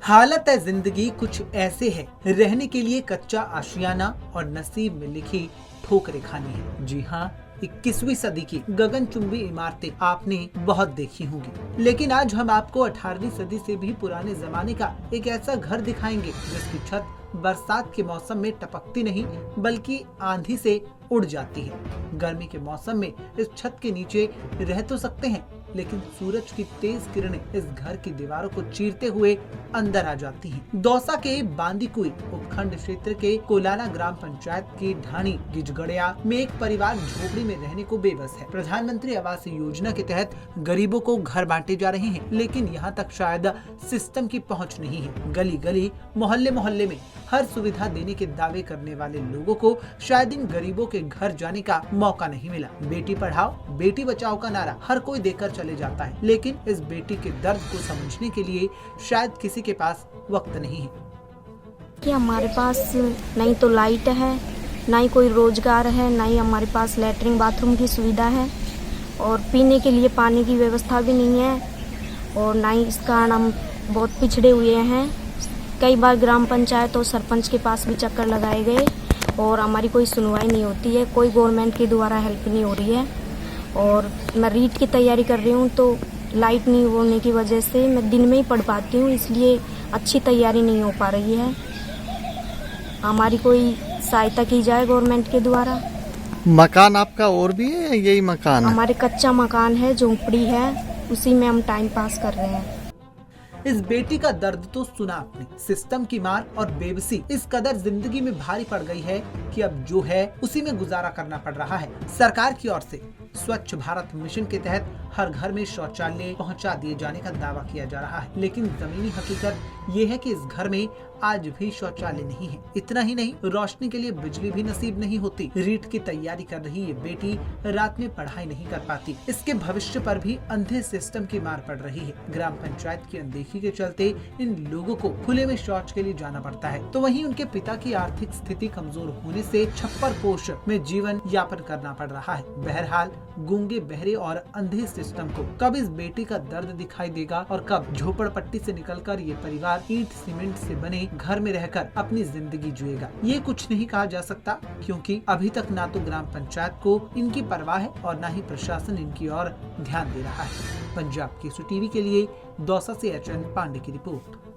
हालत है जिंदगी कुछ ऐसे है, रहने के लिए कच्चा आशियाना और नसीब में लिखी ठोकरें खानी है। जी हाँ, 21वीं सदी की गगनचुंबी इमारतें आपने बहुत देखी होंगी, लेकिन आज हम आपको 18वीं सदी से भी पुराने जमाने का एक ऐसा घर दिखाएंगे जिसकी छत बरसात के मौसम में टपकती नहीं बल्कि आंधी से उड़ जाती है। गर्मी के मौसम में इस छत के नीचे रह तो सकते हैं, लेकिन सूरज की तेज किरणें इस घर की दीवारों को चीरते हुए अंदर आ जाती हैं। दौसा के बांदीकुई उपखंड क्षेत्र के कोलाना ग्राम पंचायत की ढाणी गिजगड़िया में एक परिवार झोपड़ी में रहने को बेबस है। प्रधानमंत्री आवास योजना के तहत गरीबों को घर बांटे जा रहे हैं, लेकिन यहाँ तक शायद सिस्टम की पहुँच नहीं है। गली गली मोहल्ले मोहल्ले में हर सुविधा देने के दावे करने वाले लोगों को शायद इन गरीबों के घर जाने का मौका नहीं मिला। बेटी पढ़ाओ बेटी बचाओ का नारा हर कोई देकर चले जाता है, लेकिन इस बेटी के दर्द को समझने के लिए शायद किसी के पास वक्त नहीं है। कि हमारे पास नहीं तो लाइट है, ना ही कोई रोजगार है, ना ही हमारे पास लैट्रिन बाथरूम की सुविधा है और पीने के लिए पानी की व्यवस्था भी नहीं है। और ना ही इस कारण हम बहुत पिछड़े हुए हैं। कई बार ग्राम पंचायत और सरपंच के पास भी चक्कर लगाए गए और हमारी कोई सुनवाई नहीं होती है, कोई गवर्नमेंट के द्वारा हेल्प नहीं हो रही है। और मैं रीट की तैयारी कर रही हूँ, तो लाइट नहीं होने की वजह से मैं दिन में ही पढ़ पाती हूँ, इसलिए अच्छी तैयारी नहीं हो पा रही है। हमारी कोई सहायता की जाए गवर्नमेंट के द्वारा। मकान आपका और भी है या यही मकान है? हमारे कच्चा मकान है, झोंपड़ी है, उसी में हम टाइम पास कर रहे हैं। इस बेटी का दर्द तो सुना आपने। सिस्टम की मार और बेबसी इस कदर जिंदगी में भारी पड़ गई है कि अब जो है उसी में गुजारा करना पड़ रहा है। सरकार की ओर से स्वच्छ भारत मिशन के तहत हर घर में शौचालय पहुंचा दिए जाने का दावा किया जा रहा है, लेकिन जमीनी हकीकत ये है कि इस घर में आज भी शौचालय नहीं है। इतना ही नहीं, रोशनी के लिए बिजली भी नसीब नहीं होती। रीट की तैयारी कर रही ये बेटी रात में पढ़ाई नहीं कर पाती। इसके भविष्य पर भी अंधे सिस्टम की मार पड़ रही है। ग्राम पंचायत की अनदेखी के चलते इन लोगों को खुले में शौच के लिए जाना पड़ता है, तो वहीं उनके पिता की आर्थिक स्थिति कमजोर होने से छप्पर पोष में जीवन यापन करना पड़ रहा है। बहरहाल गूंगे बहरे और अंधे सिस्टम को कब इस बेटी का दर्द दिखाई देगा और कब झोपड़पट्टी से निकलकर ये परिवार ईंट सीमेंट से बने घर में रहकर अपनी जिंदगी जिएगा, ये कुछ नहीं कहा जा सकता, क्योंकि अभी तक ना तो ग्राम पंचायत को इनकी परवाह है और ना ही प्रशासन इनकी ओर ध्यान दे रहा है। पंजाब केसरी टीवी के लिए दौसा से एचएन पांडे की रिपोर्ट।